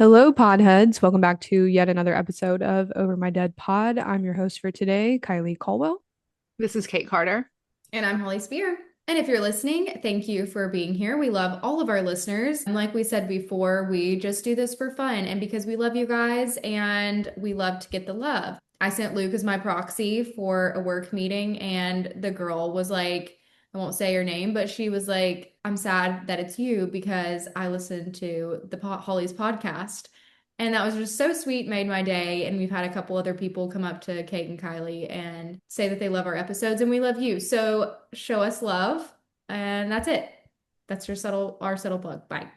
Hello, podheads. Welcome back to yet another episode of Over My Dead Pod. I'm your host for today, Kylie Colwell. This is Kate Carter. And I'm Holly Spear. And if you're listening, thank you for being here. We love all of our listeners. And like we said before, we just do this for fun and because we love you guys and we love to get the love. I sent Luke as my proxy for a work meeting, and the girl was like, I won't say her name, but she was like, I'm sad that it's you because I listened to Holly's podcast. And that was just so sweet, made my day. And we've had a couple other people come up to Kate and Kylie and say that they love our episodes and we love you. So show us love. And that's it. That's our subtle plug. Bye.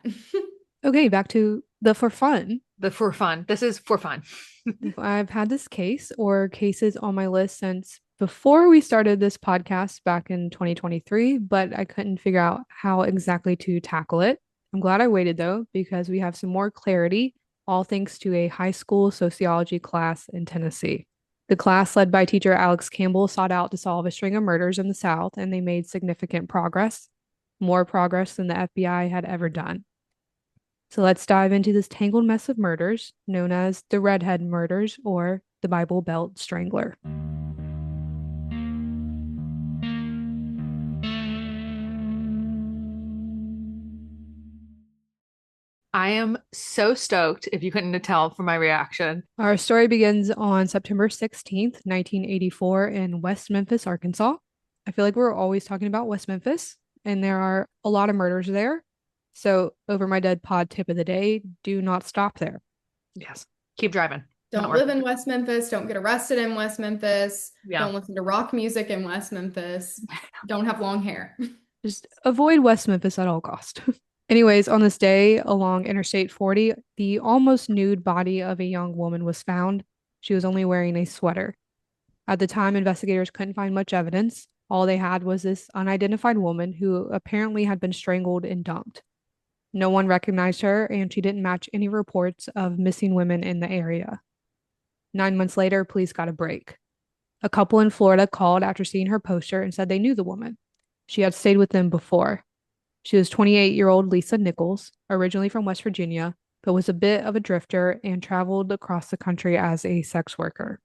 Okay, back to the for fun. The for fun. This is for fun. I've had this case or cases on my list since before we started this podcast back in 2023, but I couldn't figure out how exactly to tackle it. I'm glad I waited though, because we have some more clarity, all thanks to a high school sociology class in Tennessee. The class, led by teacher Alex Campbell, sought out to solve a string of murders in the South, and they made significant progress, more progress than the FBI had ever done. So let's dive into this tangled mess of murders known as the Redhead Murders or the Bible Belt Strangler. I am so stoked, if you couldn't tell from my reaction. Our story begins on September 16th, 1984, in West Memphis, Arkansas. I feel like we're always talking about West Memphis, and there are a lot of murders there. So, over my dead pod tip of the day, do not stop there. Yes. Keep driving. Don't live in West Memphis. Don't get arrested in West Memphis. Yeah. Don't listen to rock music in West Memphis. Don't have long hair. Just avoid West Memphis at all cost. Anyways, on this day along Interstate 40, the almost nude body of a young woman was found. She was only wearing a sweater. At the time, investigators couldn't find much evidence. All they had was this unidentified woman who apparently had been strangled and dumped. No one recognized her, and she didn't match any reports of missing women in the area. 9 months later, police got a break. A couple in Florida called after seeing her poster and said they knew the woman. She had stayed with them before. She was 28-year-old Lisa Nichols, originally from West Virginia, but was a bit of a drifter and traveled across the country as a sex worker.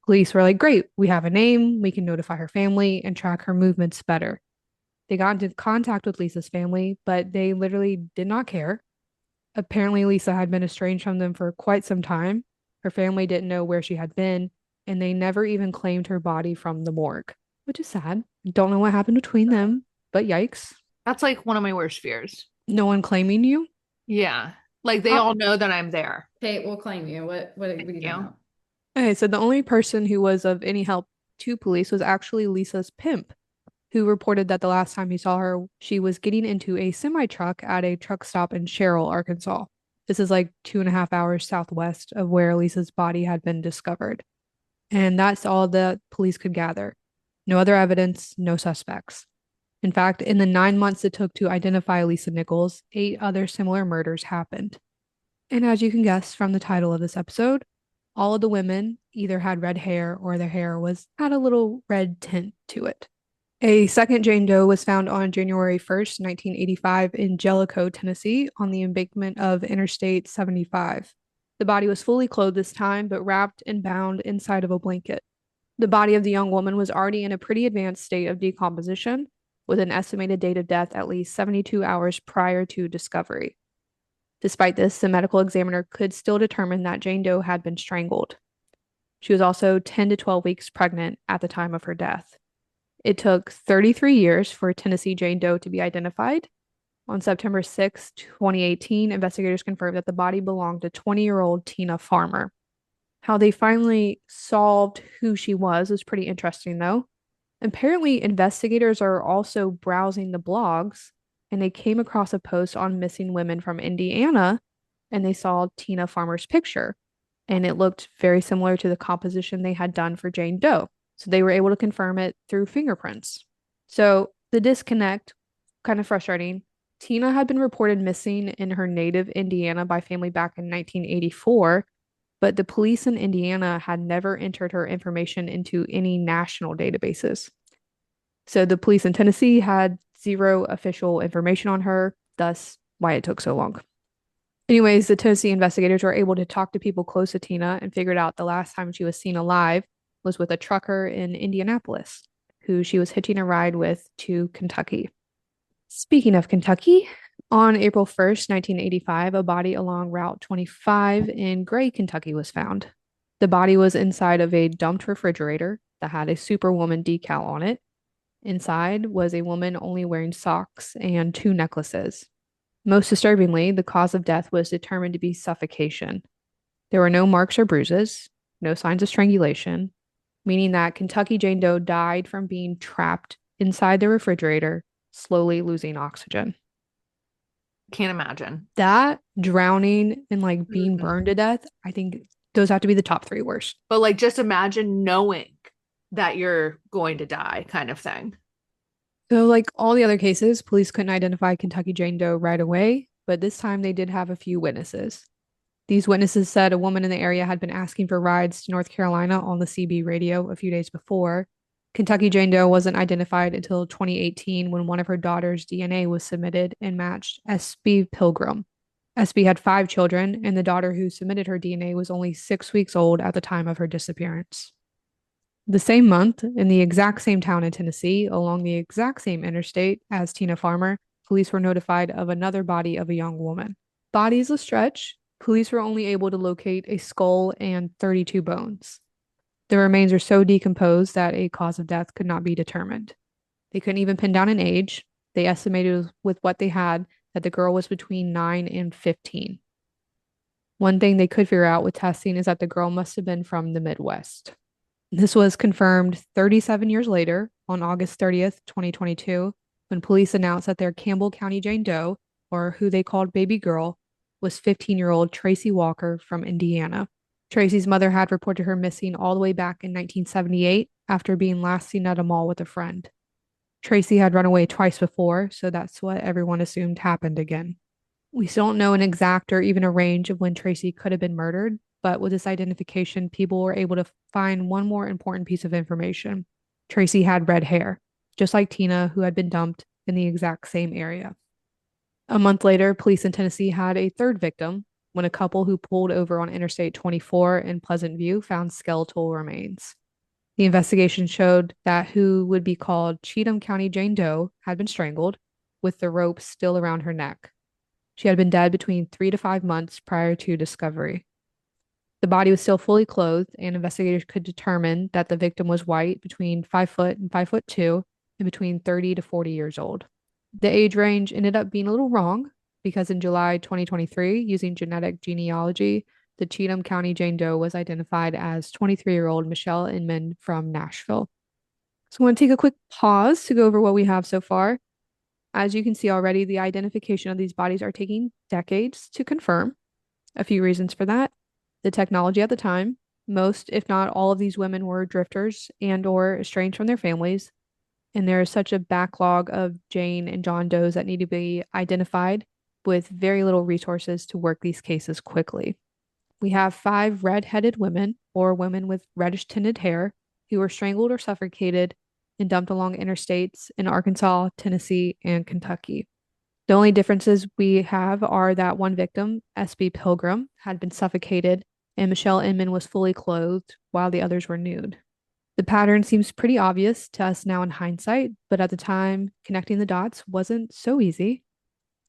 Police were like, great, we have a name, we can notify her family and track her movements better. They got into contact with Lisa's family, but they literally did not care. Apparently, Lisa had been estranged from them for quite some time. Her family didn't know where she had been, and they never even claimed her body from the morgue, which is sad. Don't know what happened between them, but yikes. That's like one of my worst fears. No one claiming you? Yeah. Like they all know that I'm there. Kate, we'll claim you. What are you talking about? Okay, so the only person who was of any help to police was actually Lisa's pimp, who reported that the last time he saw her, she was getting into a semi truck at a truck stop in Sherrill, Arkansas. This is like 2.5 hours southwest of where Lisa's body had been discovered. And that's all the police could gather. No other evidence, no suspects. In fact, in the 9 months it took to identify Lisa Nichols, 8 other similar murders happened. And as you can guess from the title of this episode, all of the women either had red hair or their hair had a little red tint to it. A second Jane Doe was found on January 1st, 1985 in Jellicoe, Tennessee, on the embankment of Interstate 75. The body was fully clothed this time, but wrapped and bound inside of a blanket. The body of the young woman was already in a pretty advanced state of decomposition, with an estimated date of death at least 72 hours prior to discovery. Despite this, the medical examiner could still determine that Jane Doe had been strangled. She was also 10 to 12 weeks pregnant at the time of her death. It took 33 years for Tennessee Jane Doe to be identified. On September 6, 2018, investigators confirmed that the body belonged to 20-year-old Tina Farmer. How they finally solved who she was pretty interesting, though. Apparently, investigators are also browsing the blogs, and they came across a post on missing women from Indiana, and they saw Tina Farmer's picture, and it looked very similar to the composition they had done for Jane Doe. So they were able to confirm it through fingerprints. So the disconnect, kind of frustrating. Tina had been reported missing in her native Indiana by family back in 1984, but the police in Indiana had never entered her information into any national databases. So the police in Tennessee had zero official information on her, thus why it took so long. Anyways, the Tennessee investigators were able to talk to people close to Tina and figured out the last time she was seen alive was with a trucker in Indianapolis, who she was hitching a ride with to Kentucky. Speaking of Kentucky, on April 1st, 1985, a body along Route 25 in Gray, Kentucky was found. The body was inside of a dumped refrigerator that had a Superwoman decal on it. Inside was a woman only wearing socks and two necklaces. Most disturbingly, the cause of death was determined to be suffocation. There were no marks or bruises, no signs of strangulation, meaning that Kentucky Jane Doe died from being trapped inside the refrigerator, slowly losing oxygen. Can't imagine. That, drowning, and like being burned to death, I think those have to be the top three worst. But like, just imagine knowing that you're going to die, kind of thing. So, like all the other cases, police couldn't identify Kentucky Jane Doe right away, but this time they did have a few witnesses. These witnesses said a woman in the area had been asking for rides to North Carolina on the CB radio a few days before. Kentucky Jane Doe wasn't identified until 2018 when one of her daughter's DNA was submitted and matched SB Pilgrim. SB had 5 children, and the daughter who submitted her DNA was only 6 weeks old at the time of her disappearance. The same month, in the exact same town in Tennessee, along the exact same interstate as Tina Farmer, police were notified of another body of a young woman. Body is a stretch. Police were only able to locate a skull and 32 bones. The remains are so decomposed that a cause of death could not be determined. They couldn't even pin down an age. They estimated with what they had that the girl was between 9 and 15. One thing they could figure out with testing is that the girl must have been from the Midwest. This was confirmed 37 years later on August 30th, 2022, when police announced that their Campbell County Jane Doe, or who they called Baby Girl, was 15-year-old Tracy Walker from Indiana. Tracy's mother had reported her missing all the way back in 1978 after being last seen at a mall with a friend. Tracy had run away twice before, so that's what everyone assumed happened again. We still don't know an exact or even a range of when Tracy could have been murdered, but with this identification, people were able to find one more important piece of information. Tracy had red hair, just like Tina, who had been dumped in the exact same area. A month later, police in Tennessee had a third victim when a couple who pulled over on Interstate 24 in Pleasant View found skeletal remains. The investigation showed that who would be called Cheatham County Jane Doe had been strangled, with the rope still around her neck. She had been dead between 3 to 5 months prior to discovery. The body was still fully clothed, and investigators could determine that the victim was white, between 5 foot and 5'2", and between 30 to 40 years old. The age range ended up being a little wrong because in July 2023, using genetic genealogy, the Cheatham County Jane Doe was identified as 23-year-old Michelle Inman from Nashville. So I want to take a quick pause to go over what we have so far. As you can see already, the identification of these bodies are taking decades to confirm. A few reasons for that. The technology at the time, most, if not all of these women were drifters and or estranged from their families, and there is such a backlog of Jane and John Does that need to be identified with very little resources to work these cases quickly. We have 5 red-headed women, or women with reddish tinted hair, who were strangled or suffocated and dumped along interstates in Arkansas, Tennessee, and Kentucky. The only differences we have are that one victim, SB Pilgrim, had been suffocated and Michelle Inman was fully clothed while the others were nude. The pattern seems pretty obvious to us now in hindsight, but at the time, connecting the dots wasn't so easy.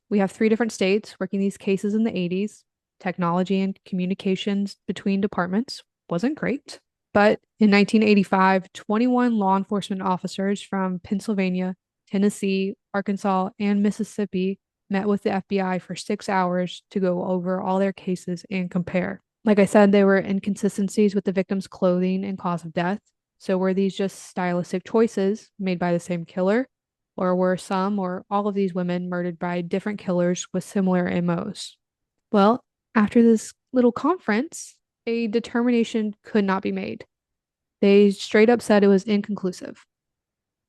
We have 3 different states working these cases in the 80s. Technology and communications between departments wasn't great. But in 1985, 21 law enforcement officers from Pennsylvania, Tennessee, Arkansas, and Mississippi met with the FBI for 6 hours to go over all their cases and compare. Like I said, there were inconsistencies with the victim's clothing and cause of death. So were these just stylistic choices made by the same killer? Or were some or all of these women murdered by different killers with similar MOs? Well, after this little conference, a determination could not be made. They straight up said it was inconclusive.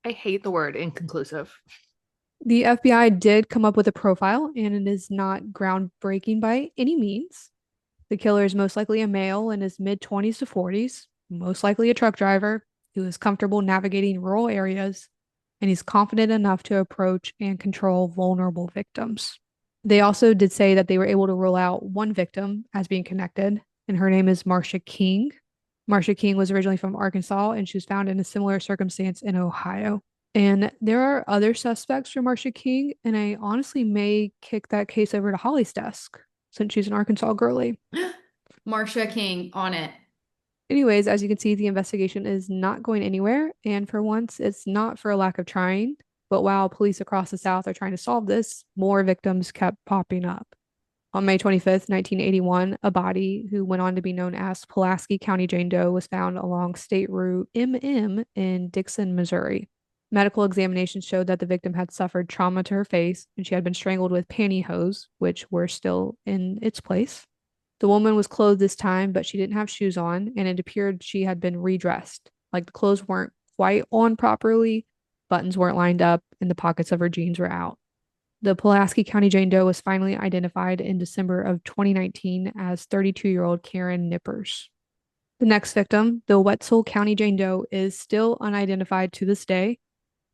I hate the word inconclusive. The FBI did come up with a profile, and it is not groundbreaking by any means. The killer is most likely a male in his mid-20s to 40s, most likely a truck driver who is comfortable navigating rural areas, and he's confident enough to approach and control vulnerable victims. They also did say that they were able to rule out one victim as being connected, and her name is Marcia King. Marcia King was originally from Arkansas, and she was found in a similar circumstance in Ohio. And there are other suspects for Marcia King, and I honestly may kick that case over to Holly's desk since she's an Arkansas girly. Marcia King on it. Anyways, as you can see, the investigation is not going anywhere, and for once, it's not for a lack of trying. But while police across the South are trying to solve this, more victims kept popping up. On May 25th, 1981, a body who went on to be known as Pulaski County Jane Doe was found along State Route MM in Dixon, Missouri. Medical examination showed that the victim had suffered trauma to her face and she had been strangled with pantyhose, which were still in its place. The woman was clothed this time, but she didn't have shoes on, and it appeared she had been redressed. Like the clothes weren't quite on properly, buttons weren't lined up, and the pockets of her jeans were out. The Pulaski County Jane Doe was finally identified in December of 2019 as 32-year-old Karen Nippers. The next victim, the Wetzel County Jane Doe, is still unidentified to this day.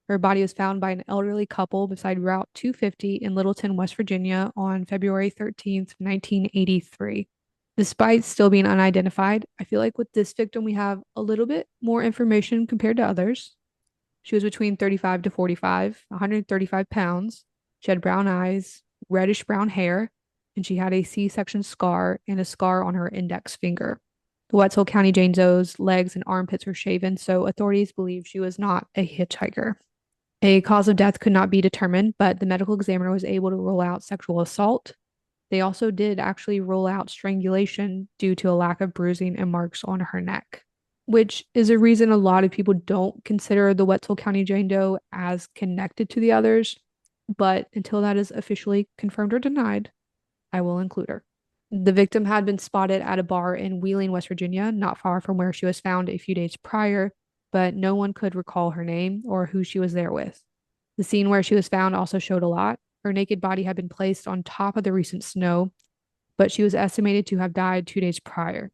Her body was found by an elderly couple beside Route 250 in Littleton, West Virginia on February 13th, 1983. Despite still being unidentified, I feel like with this victim, we have a little bit more information compared to others. She was between 35 to 45, 135 pounds. She had brown eyes, reddish brown hair, and she had a C-section scar and a scar on her index finger. The Wetzel County Jane Doe's legs and armpits were shaven, so authorities believe she was not a hitchhiker. A cause of death could not be determined, but the medical examiner was able to rule out sexual assault. They also did actually rule out strangulation due to a lack of bruising and marks on her neck, which is a reason a lot of people don't consider the Wetzel County Jane Doe as connected to the others. But until that is officially confirmed or denied, I will include her. The victim had been spotted at a bar in Wheeling, West Virginia, not far from where she was found a few days prior, but no one could recall her name or who she was there with. The scene where she was found also showed a lot. Her naked body had been placed on top of the recent snow, but she was estimated to have died 2 days prior.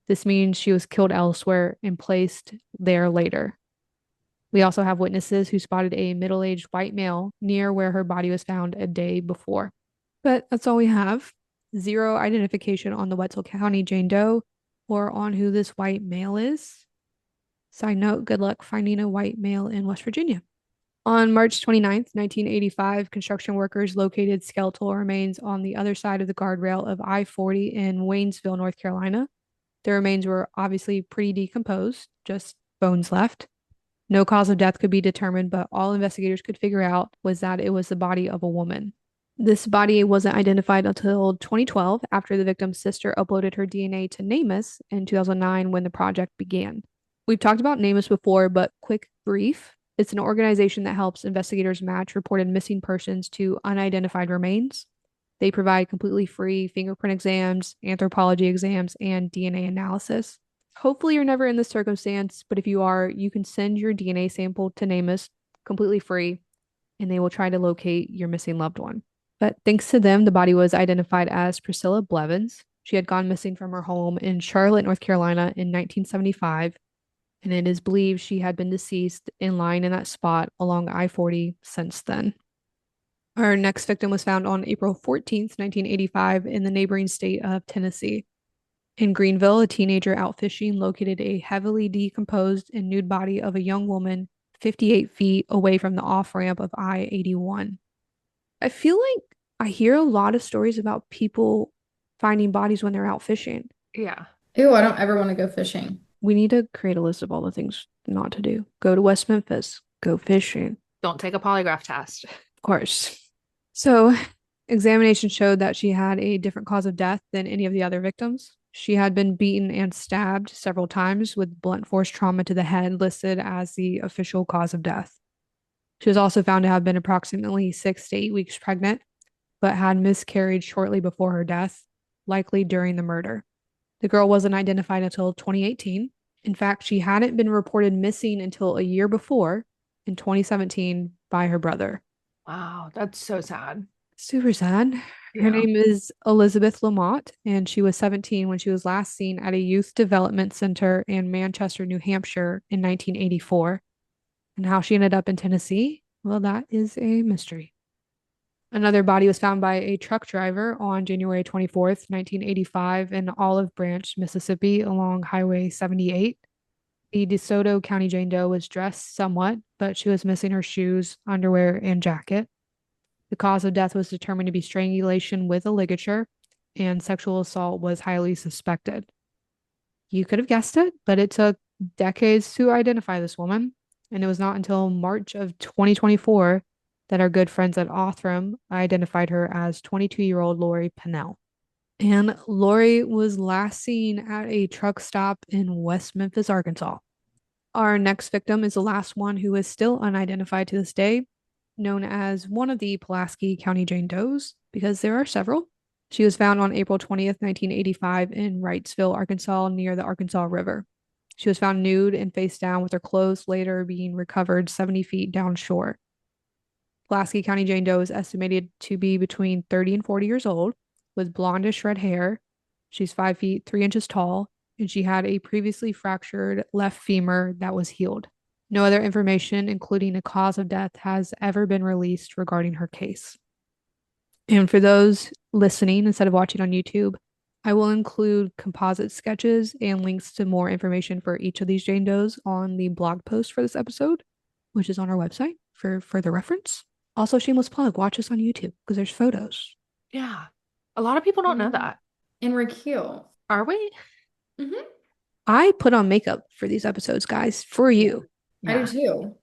This means she was killed elsewhere and placed there later. We also have witnesses who spotted a middle aged white male near where her body was found a day before. But that's all we have. Zero identification on the Wetzel County Jane Doe or on who this white male is. Side note, good luck finding a white male in West Virginia. On March 29th, 1985, construction workers located skeletal remains on the other side of the guardrail of I-40 in Waynesville, North Carolina. The remains were obviously pretty decomposed, just bones left. No cause of death could be determined, but all investigators could figure out was that it was the body of a woman. This body wasn't identified until 2012 after the victim's sister uploaded her DNA to NamUs in 2009 when the project began. We've talked about NamUs before, but quick brief. It's an organization that helps investigators match reported missing persons to unidentified remains. They provide completely free fingerprint exams, anthropology exams, and DNA analysis. Hopefully, you're never in this circumstance, but if you are, you can send your DNA sample to NamUs completely free, and they will try to locate your missing loved one. But thanks to them, the body was identified as Priscilla Blevins. She had gone missing from her home in Charlotte, North Carolina in 1975, and it is believed she had been deceased and lying in that spot along I-40 since then. Our next victim was found on April 14th, 1985, in the neighboring state of Tennessee. In Greenville, a teenager out fishing located a heavily decomposed and nude body of a young woman 58 feet away from the off-ramp of I-81. I feel like I hear a lot of stories about people finding bodies when they're out fishing. Yeah. Ew, I don't ever want to go fishing. We need to create a list of all the things not to do. Go to West Memphis. Go fishing. Don't take a polygraph test. Of course. So, examination showed that she had a different cause of death than any of the other victims. She had been beaten and stabbed several times with blunt force trauma to the head listed as the official cause of death. She was also found to have been approximately 6 to 8 weeks pregnant, but had miscarried shortly before her death, likely during the murder. The girl wasn't identified until 2018. In fact, she hadn't been reported missing until a year before, in 2017, by her brother. Wow, that's so sad. Super sad. Her Yeah. name is Elizabeth Lamott, and she was 17 when she was last seen at a youth development center in Manchester, New Hampshire in 1984. And how she ended up in Tennessee, well, that is a mystery. Another body was found by a truck driver on January 24th, 1985, in Olive Branch, Mississippi, along Highway 78. The DeSoto County Jane Doe was dressed somewhat, but she was missing her shoes, underwear, and jacket. The cause of death was determined to be strangulation with a ligature, and sexual assault was highly suspected. You could have guessed it, but it took decades to identify this woman, and it was not until March of 2024 that our good friends at Othram identified her as 22-year-old Lori Pennell. And Lori was last seen at a truck stop in West Memphis, Arkansas. Our next victim is the last one who is still unidentified to this day, known as one of the Pulaski County Jane Does, because there are several. She was found on April 20th, 1985, in Wrightsville, Arkansas, near the Arkansas River. She was found nude and face down with her clothes later being recovered 70 feet downshore. Pulaski County Jane Doe is estimated to be between 30 and 40 years old, with blondish red hair. She's 5 feet 3 inches tall, and she had a previously fractured left femur that was healed. No other information, including a cause of death, has ever been released regarding her case. And for those listening instead of watching on YouTube, I will include composite sketches and links to more information for each of these Jane Does on the blog post for this episode, which is on our website for further reference. Also, shameless plug, watch us on YouTube because there's photos. Yeah. A lot of people don't know that. And we're cute. Are we? Mm-hmm. I put on makeup for these episodes, guys, for you. I do too.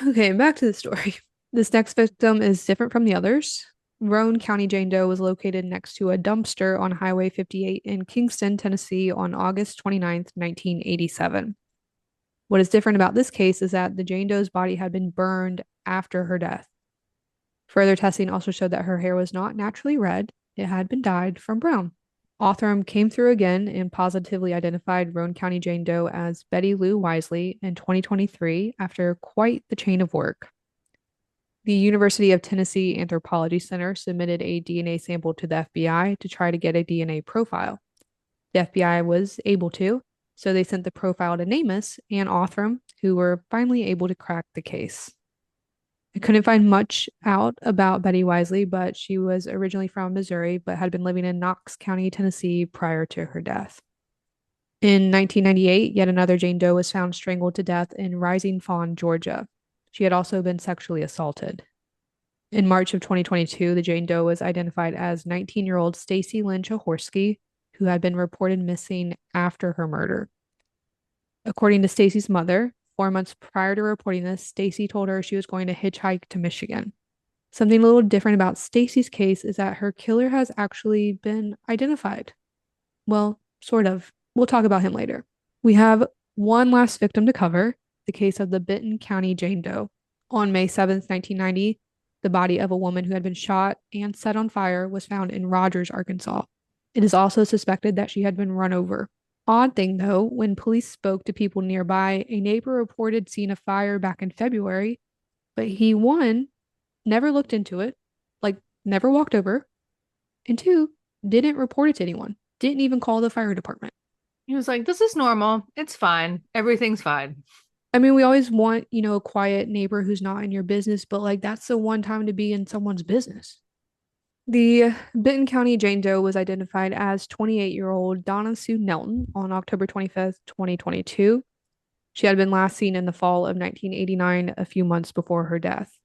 Okay, back to the story. This next victim is different from the others. Roane County Jane Doe was located next to a dumpster on Highway 58 in Kingston, Tennessee on August 29th, 1987. What is different about this case is that the Jane Doe's body had been burned after her death. Further testing also showed that her hair was not naturally red, it had been dyed from brown. Othram came through again and positively identified Roane County Jane Doe as Betty Lou Wisely in 2023 after quite the chain of work. The University of Tennessee Anthropology Center submitted a DNA sample to the FBI to try to get a DNA profile. The FBI was able to, so they sent the profile to NamUs and Othram, who were finally able to crack the case. I couldn't find much out about Betty Wisely, but she was originally from Missouri, but had been living in Knox County, Tennessee prior to her death. In 1998, yet another Jane Doe was found strangled to death in Rising Fawn, Georgia. She had also been sexually assaulted. In March of 2022, the Jane Doe was identified as 19-year-old Stacy Lynn Chohorsky, who had been reported missing after her murder. According to Stacy's mother, 4 months prior to reporting this, Stacy told her she was going to hitchhike to Michigan. Something a little different about Stacy's case is that her killer has actually been identified. Well, sort of. We'll talk about him later. We have one last victim to cover, the case of the Benton County Jane Doe. On May 7th, 1990, the body of a woman who had been shot and set on fire was found in Rogers, Arkansas. It is also suspected that she had been run over. Odd thing though, when police spoke to people nearby, a neighbor reported seeing a fire back in February, but he, one, never looked into it, like never walked over, and two, didn't report it to anyone, didn't even call the fire department. He was like, this is normal. It's fine. Everything's fine. I mean, we always want, a quiet neighbor who's not in your business, but like that's the one time to be in someone's business. The Benton County Jane Doe was identified as 28-year-old Donna Sue Nelton on October 25th, 2022. She had been last seen in the fall of 1989, a few months before her death.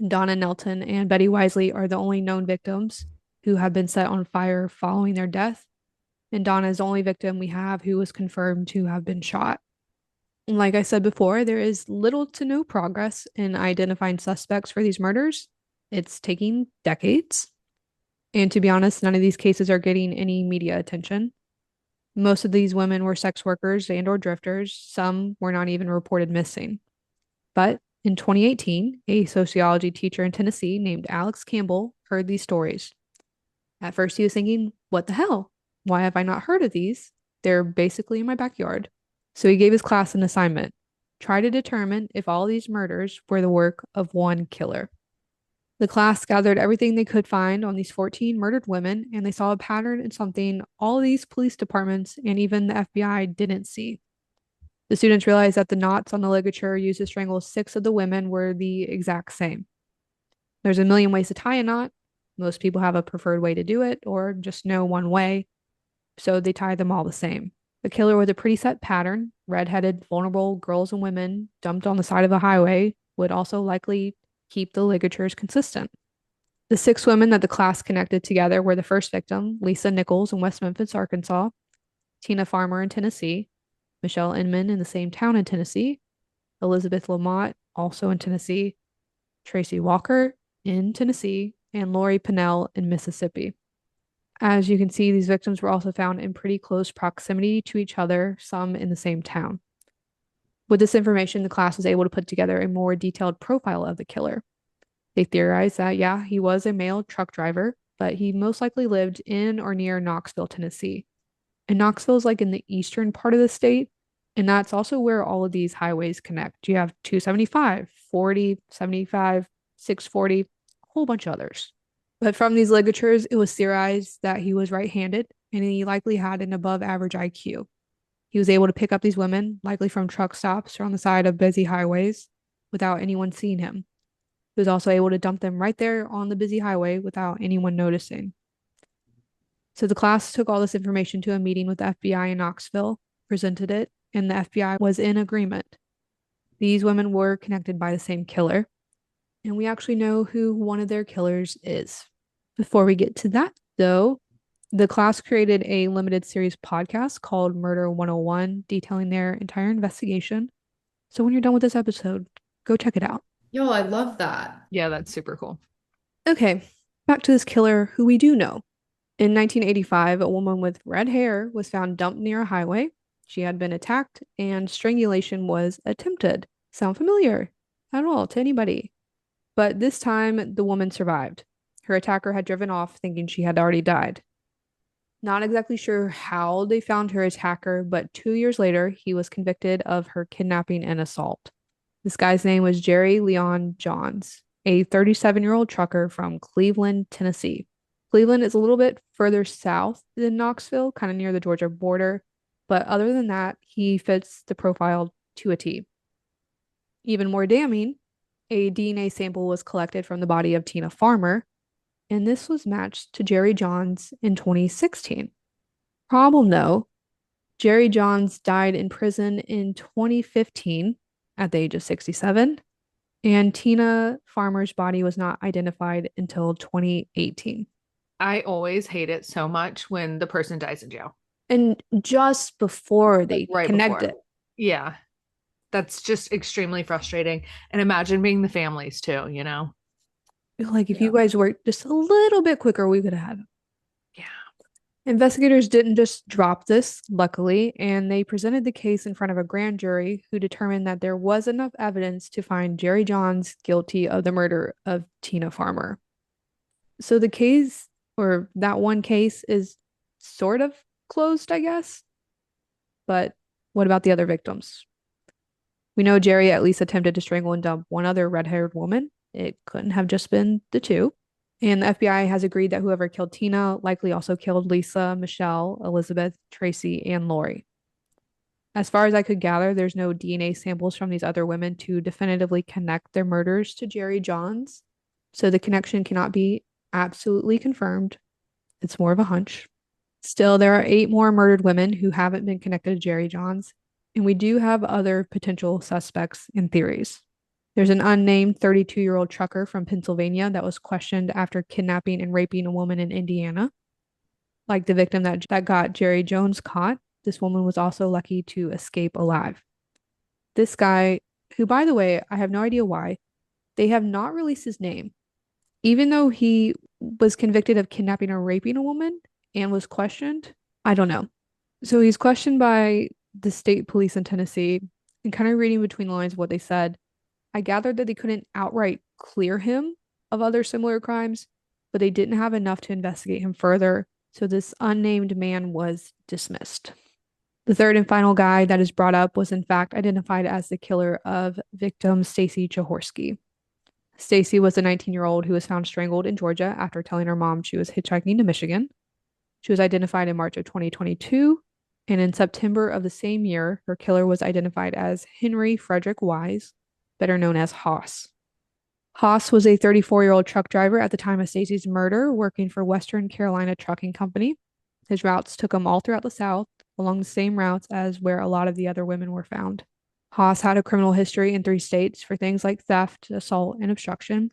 Donna Nelton and Betty Wisely are the only known victims who have been set on fire following their death, and Donna is the only victim we have who was confirmed to have been shot. And like I said before, there is little to no progress in identifying suspects for these murders. It's taking decades. And to be honest, none of these cases are getting any media attention. Most of these women were sex workers and or drifters. Some were not even reported missing. But in 2018, a sociology teacher in Tennessee named Alex Campbell heard these stories. At first, he was thinking, what the hell? Why have I not heard of these? They're basically in my backyard. So he gave his class an assignment. Try to determine if all these murders were the work of one killer. The class gathered everything they could find on these 14 murdered women, and they saw a pattern in something all these police departments and even the FBI didn't see. The students realized that the knots on the ligature used to strangle 6 of the women were the exact same. There's a million ways to tie a knot, Most people have a preferred way to do it or just know one way, so they tie them all the same. The killer with a pretty set pattern, redheaded, vulnerable girls and women dumped on the side of a highway, would also likely keep the ligatures consistent. The 6 women that the class connected together were the first victim, Lisa Nichols in West Memphis, Arkansas, Tina Farmer in Tennessee, Michelle Inman in the same town in Tennessee, Elizabeth Lamont, also in Tennessee, Tracy Walker in Tennessee, and Lori Pinnell in Mississippi. As you can see, these victims were also found in pretty close proximity to each other, some in the same town. With this information, the class was able to put together a more detailed profile of the killer. They theorized that, yeah, he was a male truck driver, but he most likely lived in or near Knoxville, Tennessee. And Knoxville is like in the eastern part of the state, and that's also where all of these highways connect. You have 275, 40, 75, 640, a whole bunch of others. But from these ligatures, it was theorized that he was right-handed, and he likely had an above average IQ. He was able to pick up these women, likely from truck stops or on the side of busy highways, without anyone seeing him. He was also able to dump them right there on the busy highway without anyone noticing. So the class took all this information to a meeting with the FBI in Knoxville, presented it, and the FBI was in agreement. These women were connected by the same killer, and we actually know who one of their killers is. Before we get to that, though, the class created a limited series podcast called Murder 101, detailing their entire investigation. So when you're done with this episode, go check it out. Yo, I love that. Yeah, that's super cool. Okay, back to this killer who we do know. In 1985, a woman with red hair was found dumped near a highway. She had been attacked and strangulation was attempted. Sound familiar at all to anybody? But this time, the woman survived. Her attacker had driven off thinking she had already died. Not exactly sure how they found her attacker, but 2 years later, he was convicted of her kidnapping and assault. This guy's name was Jerry Leon Johns, a 37-year-old trucker from Cleveland, Tennessee. Cleveland is a little bit further south than Knoxville, kind of near the Georgia border, but other than that, he fits the profile to a T. Even more damning, a DNA sample was collected from the body of Tina Farmer, and this was matched to Jerry Johns in 2016. Problem though, Jerry Johns died in prison in 2015 at the age of 67, and Tina Farmer's body was not identified until 2018. I always hate it so much when the person dies in jail. And just before Like, they right connect before. it. Yeah. That's just extremely frustrating. And imagine being the families too, you know? Like, if Yeah. you guys worked just a little bit quicker, we could have had them. Yeah. Investigators didn't just drop this, luckily, and they presented the case in front of a grand jury who determined that there was enough evidence to find Jerry Johns guilty of the murder of Tina Farmer. So the case, or that one case, is sort of closed, I guess. But what about the other victims? We know Jerry at least attempted to strangle and dump one other red-haired woman. It couldn't have just been the two. And the FBI has agreed that whoever killed Tina likely also killed Lisa, Michelle, Elizabeth, Tracy, and Lori. As far as I could gather, there's no DNA samples from these other women to definitively connect their murders to Jerry Johns. So the connection cannot be absolutely confirmed. It's more of a hunch. Still, there are 8 more murdered women who haven't been connected to Jerry Johns, and we do have other potential suspects and theories. There's an unnamed 32-year-old trucker from Pennsylvania that was questioned after kidnapping and raping a woman in Indiana. Like the victim that got Jerry Jones caught, this woman was also lucky to escape alive. This guy, who, by the way, I have no idea why, they have not released his name. Even though he was convicted of kidnapping or raping a woman and was questioned, I don't know. So he's questioned by the state police in Tennessee, and kind of reading between the lines of what they said, I gathered that they couldn't outright clear him of other similar crimes, but they didn't have enough to investigate him further, so this unnamed man was dismissed. The third and final guy that is brought up was in fact identified as the killer of victim Stacy Jaworski. Stacy was a 19-year-old who was found strangled in Georgia after telling her mom she was hitchhiking to Michigan. She was identified in March of 2022, and in September of the same year, her killer was identified as Henry Frederick Wise, better known as Haas. Haas was a 34-year-old truck driver at the time of Stacy's murder, working for Western Carolina Trucking Company. His routes took him all throughout the South, along the same routes as where a lot of the other women were found. Haas had a criminal history in 3 states for things like theft, assault, and obstruction.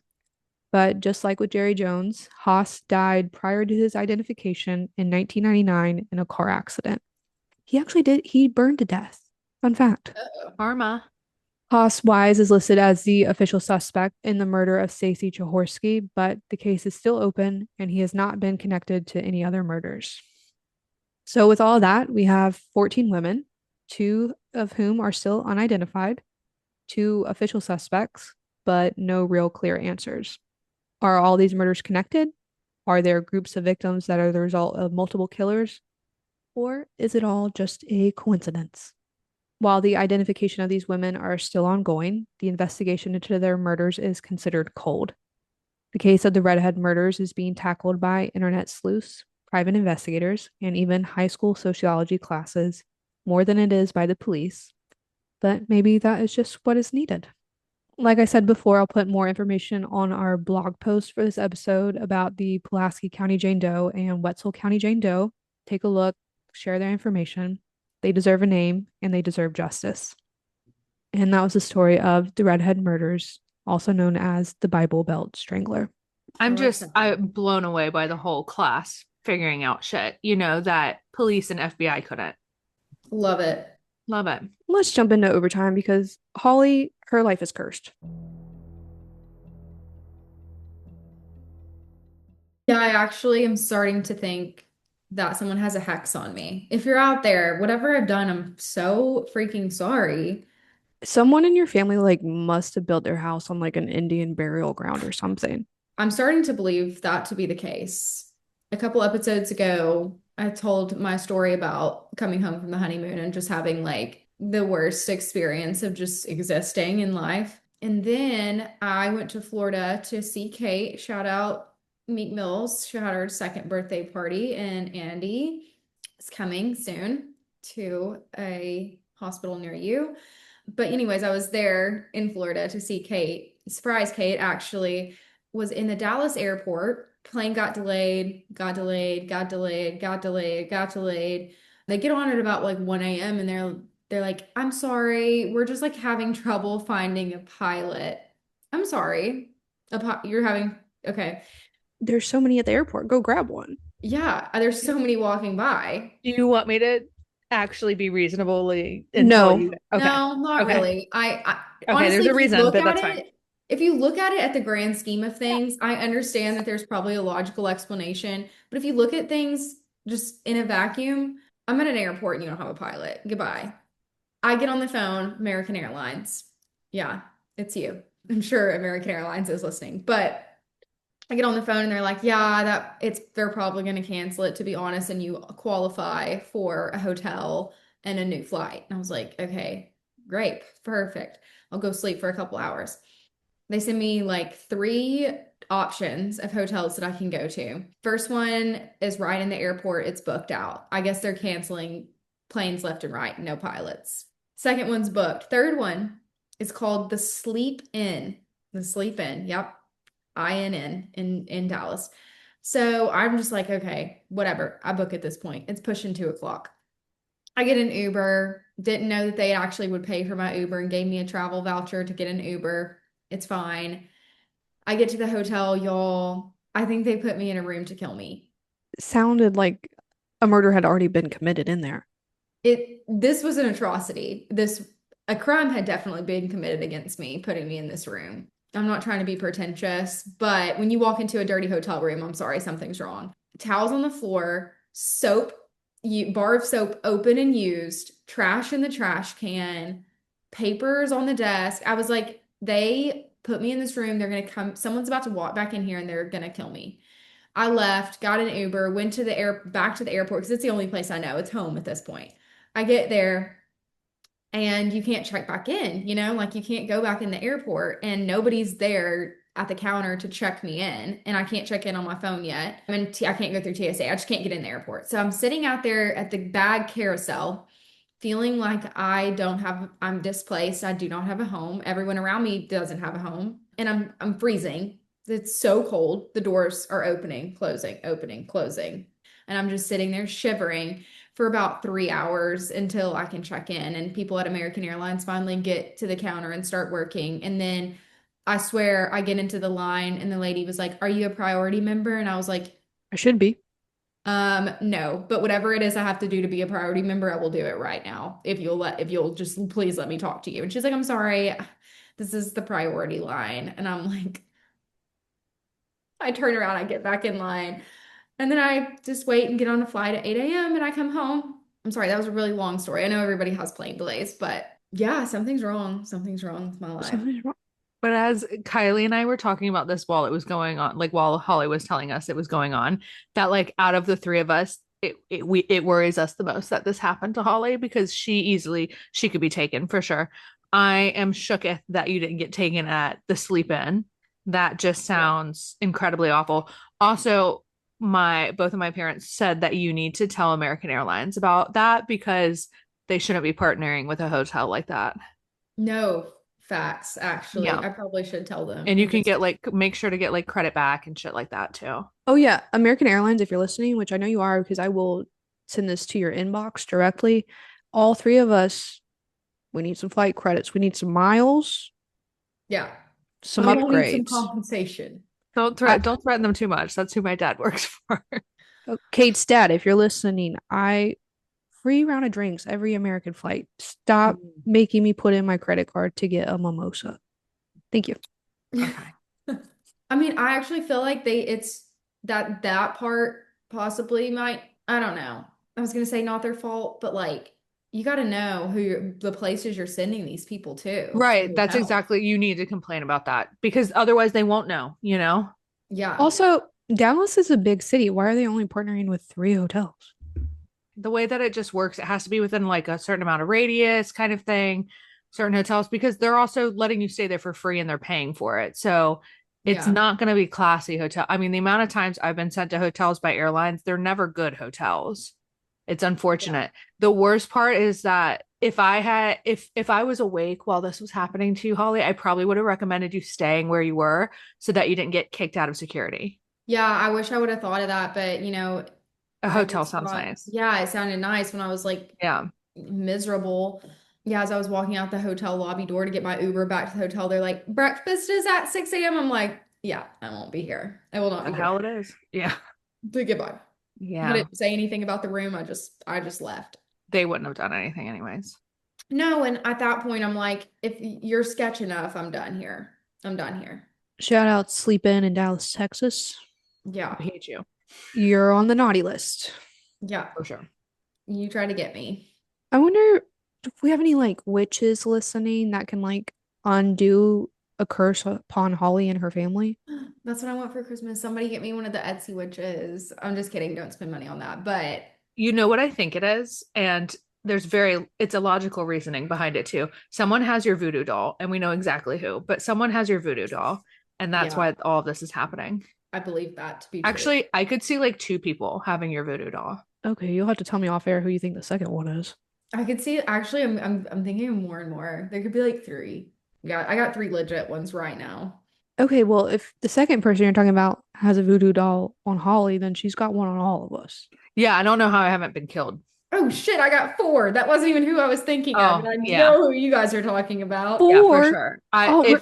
But just like with Jerry Jones, Haas died prior to his identification in 1999 in a car accident. He burned to death. Fun fact. Karma. Haas Wise is listed as the official suspect in the murder of Stacy Jaworski, but the case is still open and he has not been connected to any other murders. So, with all that, we have 14 women, 2 of whom are still unidentified, 2 official suspects, but no real clear answers. Are all these murders connected? Are there groups of victims that are the result of multiple killers? Or is it all just a coincidence? While the identification of these women are still ongoing, the investigation into their murders is considered cold. The case of the Redhead murders is being tackled by internet sleuths, private investigators, and even high school sociology classes more than it is by the police. But maybe that is just what is needed. Like I said before, I'll put more information on our blog post for this episode about the Pulaski County Jane Doe and Wetzel County Jane Doe. Take a look, share their information. They deserve a name and they deserve justice. And that was the story of the Redhead Murders, also known as the Bible Belt Strangler. I'm blown away by the whole class figuring out shit, that police and FBI couldn't. Love it. Love it. Let's jump into overtime because Holly, her life is cursed. Yeah, I actually am starting to think that someone has a hex on me. If you're out there, whatever I've done, I'm so freaking sorry. Someone in your family must have built their house on an Indian burial ground or something. I'm starting to believe that to be the case. A couple episodes ago, I told my story about coming home from the honeymoon and just having the worst experience of just existing in life. And then I went to Florida to see Kate. Shout out Meek Mills. She had her second birthday party, and Andy is coming soon to a hospital near you. But anyways, I was there in Florida to see Kate. Surprise, Kate actually was in the Dallas airport. Plane got delayed, got delayed, got delayed, got delayed, got delayed. They get on at about 1 a.m. and they're like, I'm sorry, we're just having trouble finding a pilot. I'm sorry. You're having okay. There's so many at the airport. Go grab one. Yeah, there's so many walking by. Do you want me to actually be reasonably No. Okay. No, not Okay. really. I Okay, honestly, there's a if you reason, look but at that's it, fine. if you look at it at the grand scheme of things, I understand that there's probably a logical explanation. But if you look at things just in a vacuum, I'm at an airport and you don't have a pilot. Goodbye. I get on the phone, American Airlines. Yeah, it's you. I'm sure American Airlines is listening, but I get on the phone and they're like, yeah, they're probably going to cancel it, to be honest, and you qualify for a hotel and a new flight. And I was like, okay, great, perfect. I'll go sleep for a couple hours. They send me 3 options of hotels that I can go to. First one is right in the airport. It's booked out. I guess they're canceling planes left and right, no pilots. Second one's booked. Third one is called the Sleep Inn. The Sleep Inn. Yep. INN in Dallas. So I'm just like, okay, whatever. I book at this point. It's pushing 2 o'clock. I get an Uber. Didn't know that they actually would pay for my Uber and gave me a travel voucher to get an Uber. It's fine. I get to the hotel, y'all. I think they put me in a room to kill me. Sounded like a murder had already been committed in there. This was an atrocity. A crime had definitely been committed against me, putting me in this room. I'm not trying to be pretentious, but when you walk into a dirty hotel room, I'm sorry, something's wrong. Towels on the floor, soap, bar of soap open and used, trash in the trash can, papers on the desk. I was like, they put me in this room. They're going to come. Someone's about to walk back in here and they're going to kill me. I left, got an Uber, went to back to the airport because it's the only place I know. It's home at this point. I get there and you can't check back in, you can't go back in the airport and nobody's there at the counter to check me in, and I can't check in on my phone yet. I can't go through TSA. I just can't get in the airport. So I'm sitting out there at the bag carousel feeling like I'm displaced. I do not have a home. Everyone around me doesn't have a home. and I'm freezing. It's so cold. The doors are opening, closing. And I'm just sitting there shivering for about 3 hours until I can check in. And people at American Airlines finally get to the counter and start working. And then I swear I get into the line and the lady was like, "Are you a priority member?" And I was like, I should be. No, but whatever it is I have to do to be a priority member, I will do it right now. If you'll just please let me talk to you. And she's like, "I'm sorry, this is the priority line." And I'm like, I turn around, I get back in line, and then I just wait and get on the flight at 8 a.m. and I come home. I'm sorry, that was a really long story. I know everybody has plane delays, but yeah, something's wrong. Something's wrong with my life. Something's wrong. But as Kylie and I were talking about this while it was going on, like while Holly was telling us it was going on, that like out of the three of us, it worries us the most that this happened to Holly because she could be taken for sure. I am shooketh that you didn't get taken at the sleep in. That just Yeah. sounds incredibly awful. Also, my both of my parents said that you need to tell American Airlines about that because they shouldn't be partnering with a hotel like that. No facts, actually. Yeah. I probably should tell them And you and can just get like make sure to get like credit back and shit like that too. Oh yeah, American Airlines, if you're listening, which I know you are because I will send this to your inbox directly. All three of us, we need some flight credits. We need some miles, yeah. some We all need some upgrades. compensation. I, Don't threaten them too much. That's who my dad works for. Kate's dad, if you're listening, I free round of drinks every American flight. Stop making me put in my credit card to get a mimosa. Thank you. Okay. I mean, I actually feel like it's that part possibly might, I don't know. I was gonna say not their fault, but like you got to know the places you're sending these people to Right. the That's hotel. exactly you need to complain about that because otherwise they won't know, you know? Yeah. Also, Dallas is a big city. Why are they only partnering with three hotels? The way that it just works, it has to be within like a certain amount of radius kind of thing, certain hotels, because they're also letting you stay there for free and they're paying for it. So it's Yeah. not going to be classy hotel. I mean, the amount of times I've been sent to hotels by airlines, they're never good hotels. It's Yeah. unfortunate. The worst part is that if I was awake while this was happening to you, Holly, I probably would have recommended you staying where you were so that you didn't get kicked out of security. Yeah, I wish I would have thought of that, but A I hotel just sounds thought, nice. yeah, it sounded nice when I was like Yeah. miserable. Yeah, as I was walking out the hotel lobby door to get my Uber back to the hotel, they're like, "Breakfast is at 6 a.m." I'm like, yeah, I won't be here. I will not The be here. hell it is. Yeah. Goodbye. I Yeah. didn't say anything about the room. I just left. They wouldn't have done anything anyways. No, and at that point, I'm like, if you're sketch enough, I'm done here. I'm done here. Shout out Sleep In Dallas, Texas. Yeah. I hate you You're on the naughty list. Yeah. for sure. You try to get me. I wonder if we have any like witches listening that can like undo a curse upon Holly and her family. That's what I want for Christmas. Somebody get me one of the Etsy witches. I'm just kidding. Don't spend money on that. But You know what I think it is? And it's a logical reasoning behind it too. Someone has your voodoo doll, and we know exactly who, but someone has your voodoo doll, and that's yeah, why all of this is happening. I believe that to be true. Actually, I could see like two people having your voodoo doll. Okay, you'll have to tell me off air who you think the second one is. I could see actually I'm thinking of more and more. There could be like three. Yeah, I got three legit ones right now. Okay, well, if the second person you're talking about has a voodoo doll on Holly, then she's got one on all of us. Yeah, I don't know how I haven't been killed. Oh shit, I got four. That wasn't even who I was thinking of, and Oh, I yeah. know who you guys are talking about. Yeah, for Four. sure. I Oh,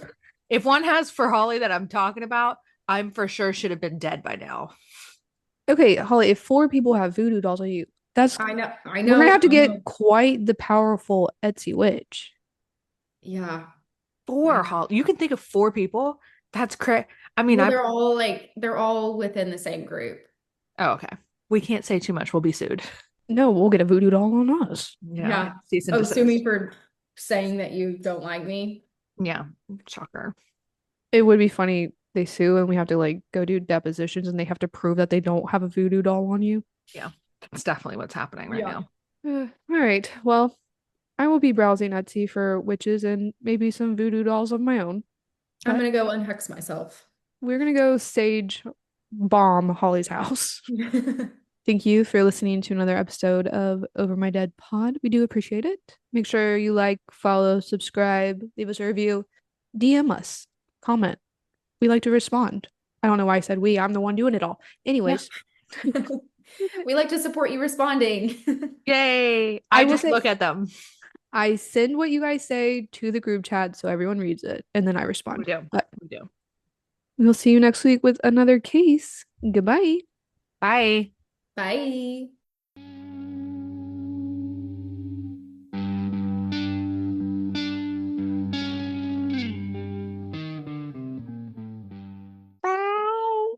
if one has for Holly that I'm talking about, I'm for sure should have been dead by now. okay, Holly, if four people have voodoo dolls on you, that's I we're gonna know, have to I know. get quite the powerful Etsy witch. Yeah, I Four know. Holly. You can think of four people. That's crazy. I mean, Well, I they're all within the same group. oh, okay. We can't say too much. We'll be sued. No, we'll get a voodoo doll on us. Yeah. Yeah. Cease and Oh, sue me desist. for saying that you don't like me. Yeah. Shocker. It would be funny they sue and we have to like go do depositions and they have to prove that they don't have a voodoo doll on you. Yeah. That's definitely what's happening right Yeah. now. All right. Well, I will be browsing Etsy for witches and maybe some voodoo dolls of my own. I'm But gonna go unhex myself. we're gonna go stage bomb Holly's house. Thank you for listening to another episode of Over My Dead Pod. We do appreciate it. Make sure you like, follow, subscribe, leave us a review, DM us, comment. we like to respond. I don't know why I said we. I'm the one doing it all. Anyways, We like to support you responding. Yay. I I will just say look at them. I send what you guys say to the group chat so everyone reads it, and then I We respond. do. But We do. we'll see you next week with another case. Goodbye. Bye. Bye.